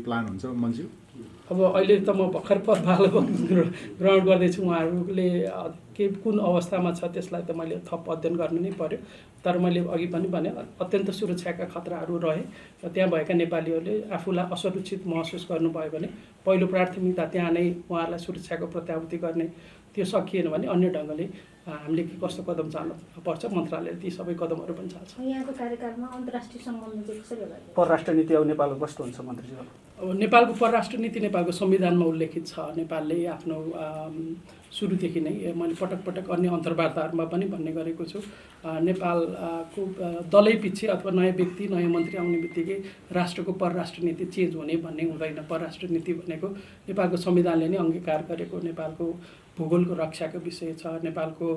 Plan हुन्छ मन्ज्यू? अब अहिले त म भर्खर पदभार ग्रहण गर्दैछु। उहाँहरूले के कुन अवस्थामा छ त्यसलाई त मैले थप अध्ययन गर्नु नै पर्यो। तर मैले अघि पनि भने अत्यन्त सुरक्षाका खतराहरू रहे र त्यहाँ भएका नेपालीहरूले आफूलाई असुरक्षित महसुस गर्नुभयो भने पहिलो प्राथमिकता त्यहाँ नै उहाँहरूलाई सुरक्षाको प्रत्याभूति गर्ने। त्यो सकिएन भने अन्य ढङ्गले हामीले के कस्तो कदम चाल्नु पर्छ, मन्त्रालयले ती सबै कदमहरू पनि चाल्छ। यहाँको कार्यकालमा अन्तर्राष्ट्रिय सम्बन्ध चाहिँ कसरी होला? परराष्ट्र नीति अब नेपालको कस्तो हुन्छ मन्त्रीजी? अब नेपालको परराष्ट्र नीति नेपालको संविधानमा उल्लेखित छ। नेपालले आफ्नो सुरुदेखि नै मैले पटक पटक अन्य अन्तर्वार्ताहरूमा पनि भन्ने गरेको छु, नेपालको दलै पछि अथवा नयाँ व्यक्ति नयाँ मन्त्री आउने बित्तिकै राष्ट्रको परराष्ट्र नीति चेन्ज हुने भन्ने हुँदैन। परराष्ट्र नीति भनेको नेपालको संविधानले नै अङ्गीकार गरेको नेपालको भूगोलको रक्षाको विषय छ, नेपालको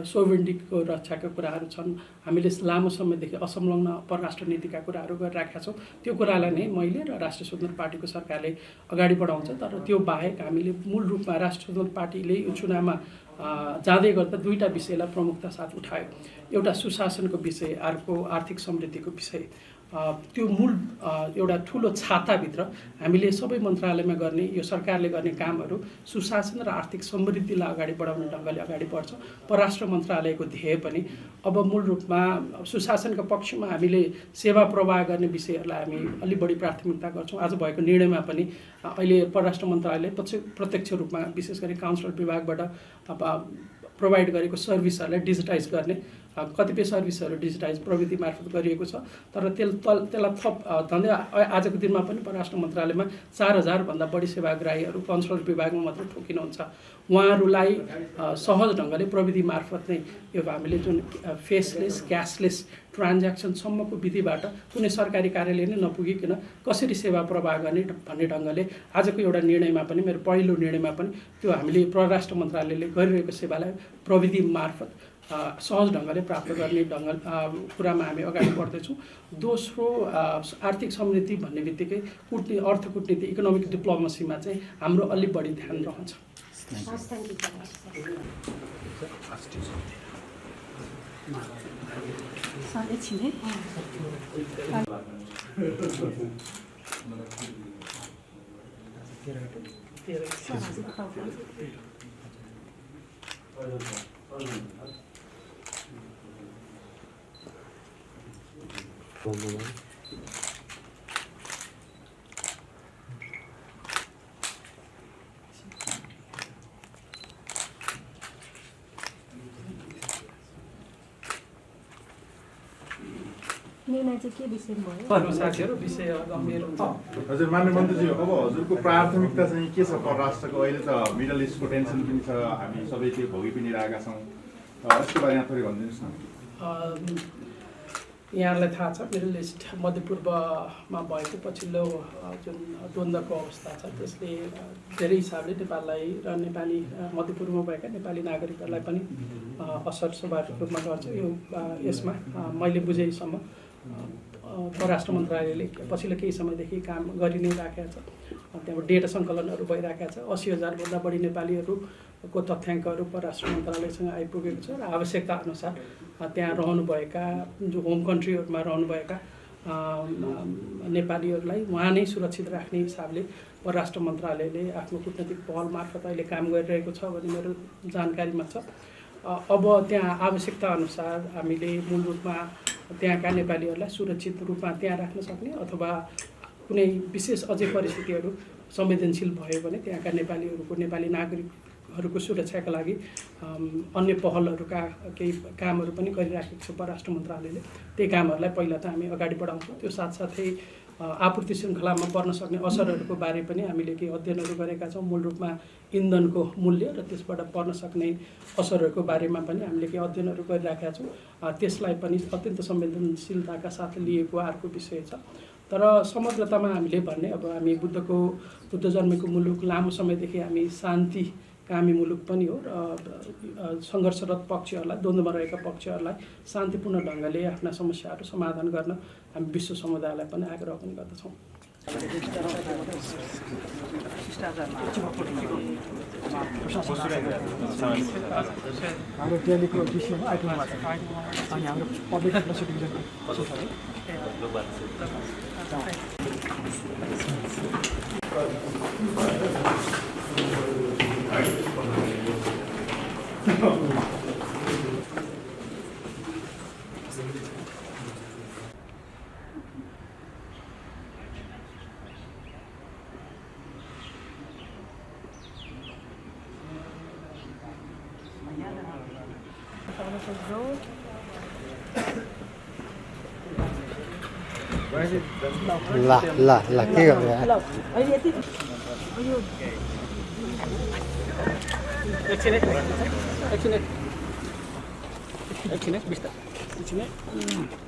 सोभरेनिटीको रक्षाका कुराहरू छन्। हामीले लामो समयदेखि असंलग्न परराष्ट्र नीतिका कुराहरू गरिराखेका छौँ। त्यो कुरालाई नै मैले र राष्ट्रिय स्वतन्त्र पार्टीको सरकारले अगाडि बढाउँछ। तर त्यो बाहेक हामीले मूल रूपमा राष्ट्रिय स्वतन्त्र पार्टीले यो चुनावमा जाँदै गर्दा दुईवटा विषयलाई प्रमुखता साथ उठायो। एउटा सुशासनको विषय, अर्को आर्थिक समृद्धिको विषय। त्यो मूल एउटा ठुलो छाताभित्र हामीले सबै मन्त्रालयमा गर्ने यो सरकारले गर्ने कामहरू सुशासन र आर्थिक समृद्धिलाई अगाडि बढाउने ढङ्गले अगाडि बढ्छ। परराष्ट्र मन्त्रालयको ध्येय पनि अब मूल रूपमा सुशासनका पक्षमा हामीले सेवा प्रवाह गर्ने विषयहरूलाई हामी अलि बढी प्राथमिकता गर्छौँ। आज भएको निर्णयमा पनि अहिले परराष्ट्र मन्त्रालयले प्रत्यक्ष रूपमा विशेष गरी काउन्सिलर विभागबाट अब प्रोभाइड गरेको सर्भिसहरूलाई डिजिटाइज गर्ने, कतिपय सर्भिसहरू डिजिटाइज प्रविधि मार्फत गरिएको छ। तर त्यसलाई थप धन्दै आजको दिनमा पनि परराष्ट्र मन्त्रालयमा 4000 भन्दा बढी सेवाग्राहीहरू काउन्सिलर विभागमा मात्र ठोकिनुहुन्छ। उहाँहरूलाई सहज ढङ्गले प्रविधि मार्फत नै यो हामीले जुन फेसलेस क्यासलेस ट्रान्ज्याक्सनसम्मको विधिबाट कुनै सरकारी कार्यालय नै नपुगिकन कसरी सेवा प्रवाह गर्ने भन्ने ढङ्गले आजको एउटा निर्णयमा पनि, मेरो पहिलो निर्णयमा पनि त्यो हामीले परराष्ट्र मन्त्रालयले गरिरहेको सेवालाई प्रविधि मार्फत सहज ढङ्गले प्राप्त गर्ने कुरामा हामी अगाडि बढ्दैछौँ। दोस्रो आर्थिक समृद्धि भन्ने बित्तिकै अर्थ कूटनीति इकोनोमिक डिप्लोमेसीमा चाहिँ हाम्रो अलि बढी ध्यान रहन्छ। निर्णय चाहिँ के विषयमा भयो? साथीहरू विषय गम्भीर हुन्छ। हजुर माननीय मन्त्रीजी, अब हजुरको प्राथमिकता चाहिँ के छ परराष्ट्रको? अहिले त मिडल इस्टको टेन्सन पनि छ, हामी सबै त्यो भोगी पनि रहेका छौँ। यसको बारेमा थोरै भनिदिनुहोस् न। यहाँलाई थाहा छ मिडल इस्ट मध्यपूर्वमा भएको पछिल्लो जुन द्वन्द्वको अवस्था छ त्यसले धेरै हिसाबले नेपाललाई र नेपाली मध्यपूर्वमा भएका नेपाली नागरिकहरूलाई पनि असर स्वाभाविक रूपमा गर्छ। यसमा मैले बुझेसम्म परराष्ट्र मन्त्रालयले पछिल्लो केही समयदेखि काम गरि नै राखेको छ। त्यहाँबाट डेटा सङ्कलनहरू भइरहेको छ। 80,000 भन्दा बढी नेपालीहरूको तथ्याङ्कहरू परराष्ट्र मन्त्रालयसँग आइपुगेको छ र आवश्यकता अनुसार त्यहाँ रहनुभएका जो होम कन्ट्रीहरूमा रहनुभएका नेपालीहरूलाई वहाँ नै सुरक्षित राख्ने हिसाबले परराष्ट्र मन्त्रालयले आफ्नो कूटनीतिक पहल मार्फत अहिले काम गरिरहेको छ भन्ने मेरो जानकारीमा छ। अब त्यहाँ आवश्यकता अनुसार हामीले मूल रूपमा त्यहाँका नेपालीहरूलाई सुरक्षित रूपमा त्यहाँ राख्न सक्ने अथवा कुनै विशेष अझै परिस्थितिहरू संवेदनशील भयो भने त्यहाँका नेपाली नागरिकहरूको सुरक्षाका लागि अन्य पहलहरूका केही कामहरू पनि गरिराखेको छ परराष्ट्र मन्त्रालयले। त्यही कामहरूलाई पहिला त हामी अगाडि बढाउँछौँ। त्यो साथसाथै आपूर्ति श्रृङ्खलामा पर्न सक्ने असरहरूको बारे पनि हामीले केही अध्ययनहरू गरेका छौँ। मूल रूपमा इन्धनको मूल्य र त्यसबाट पर्न सक्ने असरहरूको बारेमा पनि हामीले केही अध्ययनहरू गरिराखेका छौँ। त्यसलाई पनि अत्यन्त संवेदनशीलताका साथ लिएको अर्को विषय छ। तर समग्रतामा हामीले भन्ने अब हामी बुद्ध जन्मेको मुलुक, लामो समयदेखि हामी शान्ति कामी मुलुक पनि हो र सङ्घर्षरत पक्षहरूलाई, द्वन्द्वमा रहेका पक्षहरूलाई शान्तिपूर्ण ढङ्गले आफ्ना समस्याहरू समाधान गर्न हामी विश्व समुदायलाई पनि आग्रह पनि गर्दछौँ। हाम्रो दिल्लीको डिसिएम आइपुग्नु भएको छ अनि हाम्रो पब्लिक प्रोसिक्युसन ल के गर्नु एकछिन है बिस्तारै एकछिन है